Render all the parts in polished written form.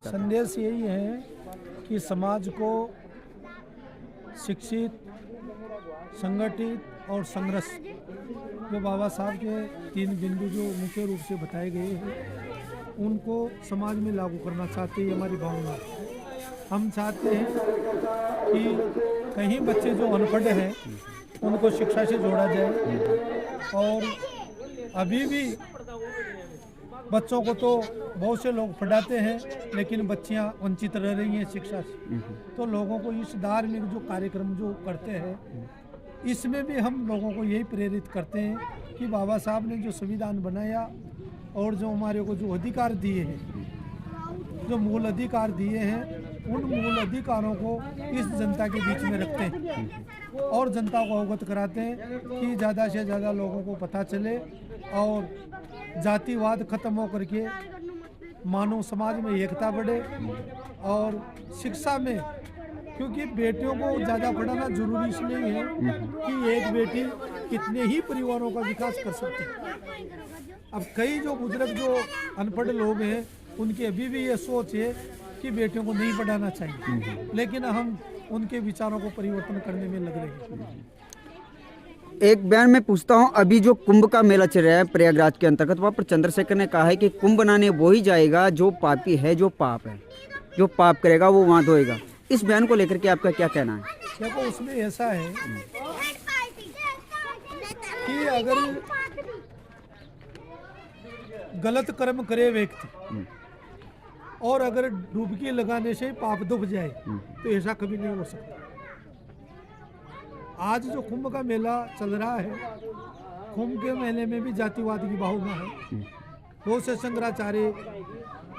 चाहते हैं? संदेश यही है कि समाज को शिक्षित, संगठित और संघर्ष, जो बाबा साहब के 3 बिंदु जो मुख्य रूप से बताए गए हैं, उनको समाज में लागू करना चाहते हैं। हमारी भावना है। हम चाहते हैं कि कहीं बच्चे जो अनपढ़ हैं उनको शिक्षा से जोड़ा जाए। और अभी भी बच्चों को तो बहुत से लोग पढ़ाते हैं, लेकिन बच्चियां वंचित रह रही हैं शिक्षा से। तो लोगों को इस धार्मिक जो कार्यक्रम जो करते हैं, इसमें भी हम लोगों को यही प्रेरित करते हैं कि बाबा साहब ने जो संविधान बनाया और जो हमारे को जो अधिकार दिए हैं, जो मूल अधिकार दिए हैं, उन मूल अधिकारों को इस जनता के बीच में रखते हैं और जनता को अवगत कराते हैं कि ज़्यादा से ज़्यादा लोगों को पता चले और जातिवाद खत्म हो करके मानव समाज में एकता बढ़े। और शिक्षा में, क्योंकि बेटियों को ज़्यादा पढ़ाना जरूरी इसलिए है कि एक बेटी कितने ही परिवारों का विकास कर सकती है। अब कई जो बुजुर्ग जो अनपढ़ लोग हैं, उनकी अभी भी ये सोच है कि बेटियों को नहीं पढ़ाना चाहिए, लेकिन हम उनके विचारों को परिवर्तन करने में लग रहे हैं। एक बयान में पूछता हूँ, अभी जो कुंभ का मेला चल रहा है प्रयागराज के अंतर्गत, वहाँ पर चंद्रशेखर ने कहा है कि कुंभ बनाने वही जाएगा जो पापी है, जो पाप है, जो पाप करेगा वो वहाँ धोएगा। इस बयान को लेकर के आपका क्या कहना है? देखो, उसमें ऐसा है कि अगर गलत कर्म करे व्यक्ति और अगर डुबकी लगाने से पाप डूब जाए, तो ऐसा कभी नहीं हो सकता। आज जो कुंभ का मेला चल रहा है, कुंभ के मेले में भी जातिवाद की भावना है। बहुत से शंकराचार्य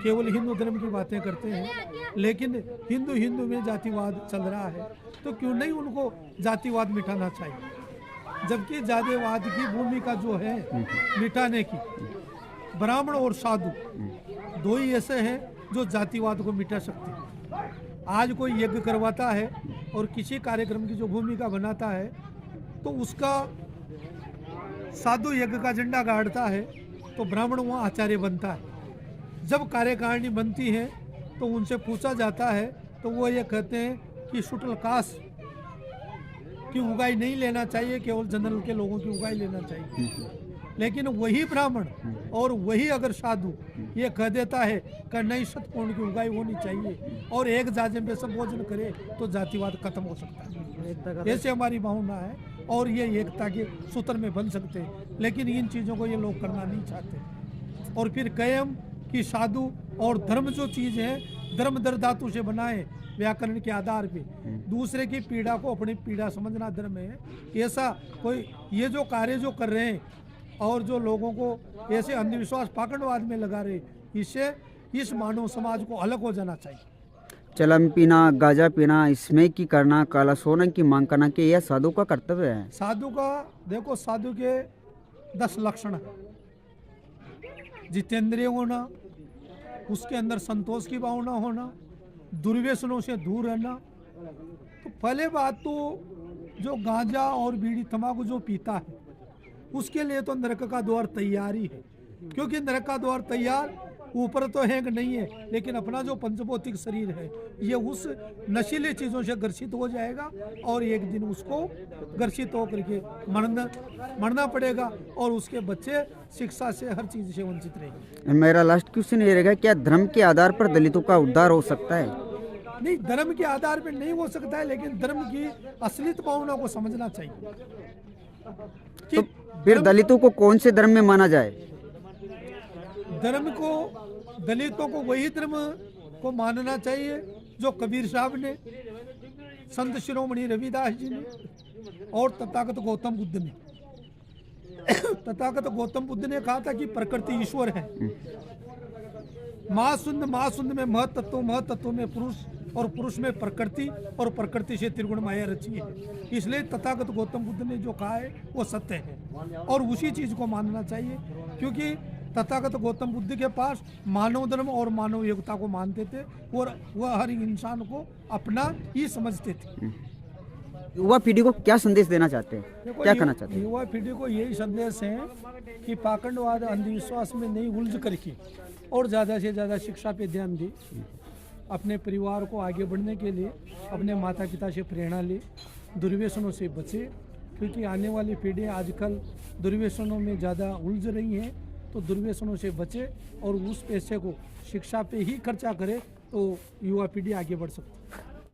केवल हिंदू धर्म की बातें करते हैं, लेकिन हिंदू में जातिवाद चल रहा है, तो क्यों नहीं उनको जातिवाद मिटाना चाहिए। जबकि जातिवाद की भूमिका जो है मिटाने की, ब्राह्मण और साधु दो ही ऐसे हैं जो जातिवाद को मिटा सकते हैं। आज कोई यज्ञ करवाता है और किसी कार्यक्रम की जो भूमिका बनाता है, तो उसका साधु यज्ञ का झंडा गाड़ता है, तो ब्राह्मण वहाँ आचार्य बनता है। जब कार्यकारिणी बनती है तो उनसे पूछा जाता है, तो वो ये कहते हैं कि शुक्ल कास्ट की उगाई नहीं लेना चाहिए, केवल जनरल के लोगों की उगाई लेना चाहिए। लेकिन वही ब्राह्मण और वही अगर साधु ये कह देता है कि नहीं, सतपूर्ण की उगाई होनी चाहिए और एक जाजे पे सब भोजन करे, तो जातिवाद खत्म हो सकता है। ऐसे हमारी भावना है और ये एकता के सूत्र में बन सकते हैं, लेकिन इन चीज़ों को ये लोग करना नहीं चाहते। और फिर कहें कि साधु और धर्म जो चीज़ है, धर्म दर धातु से बनाए व्याकरण के आधार पे, दूसरे की पीड़ा को अपनी पीड़ा समझना धर्म है। ऐसा कोई ये जो कार्य जो कर रहे हैं और जो लोगों को ऐसे अंधविश्वास पाखंडवाद में लगा रहे, इससे इस मानव समाज को अलग हो जाना चाहिए। चलम पीना, गांजा पीना, इसमें की करना, काला सोना की मांग करना, कि यह साधु का कर्तव्य है? साधु का देखो, साधु के 10 लक्षण है। जितेंद्रिय होना, उसके अंदर संतोष की भावना होना, दुर्व्यसनों से दूर रहना। तो पहले बात तो जो गांजा और बीड़ी तंबाकू जो पीता है, उसके लिए तो नरक का द्वार तैयार ही है। क्योंकि नरक का द्वार तैयार ऊपर तो है कि नहीं है, लेकिन अपना जो पंचभौतिक शरीर है ये उस नशीली चीज़ों से ग्रसित हो जाएगा और एक दिन उसको ग्रसित होकर के मरना पड़ेगा और उसके बच्चे शिक्षा से हर चीज़ से वंचित रहेंगे। मेरा लास्ट क्वेश्चन ये रहेगा, क्या धर्म के आधार पर दलितों का उद्धार हो सकता है? नहीं, धर्म के आधार पर नहीं हो सकता है, लेकिन धर्म की असलियत भावना को समझना चाहिए। तो फिर दलितों को कौन से धर्म में माना जाए? धर्म को, दलितों को वही धर्म को मानना चाहिए जो कबीर साहब ने, संत शिरोमणि रविदास जी ने और तथागत गौतम बुद्ध ने। तथागत गौतम बुद्ध ने कहा था कि प्रकृति ईश्वर है। महाशून्य में महतत्व में पुरुष और पुरुष में प्रकृति और प्रकृति से त्रिगुण माया रची है। इसलिए तथागत गौतम बुद्ध ने जो कहा है वो सत्य है और उसी चीज को मानना चाहिए। क्योंकि तथागत गौतम बुद्ध के पास मानव धर्म और मानव योग्यता को मानते थे और वह हर इंसान को अपना ही समझते थे। युवा पीढ़ी को क्या संदेश देना चाहते हैं, क्या कहना चाहते हैं? युवा पीढ़ी को यही संदेश है कि पाखंडवाद अंधविश्वास में नहीं उलझ करके और ज़्यादा से ज़्यादा शिक्षा पे ध्यान दे अपने परिवार को आगे बढ़ने के लिए अपने माता पिता से प्रेरणा ले, दुर्व्यसनों से बचे, क्योंकि आने वाली पीढ़ियाँ आजकल दुर्व्यसनों में ज़्यादा उलझ रही हैं। तो दुर्व्यसनों से बचे और उस पैसे को शिक्षा पे ही खर्चा करे तो युवा पीढ़ी आगे बढ़ सकती है।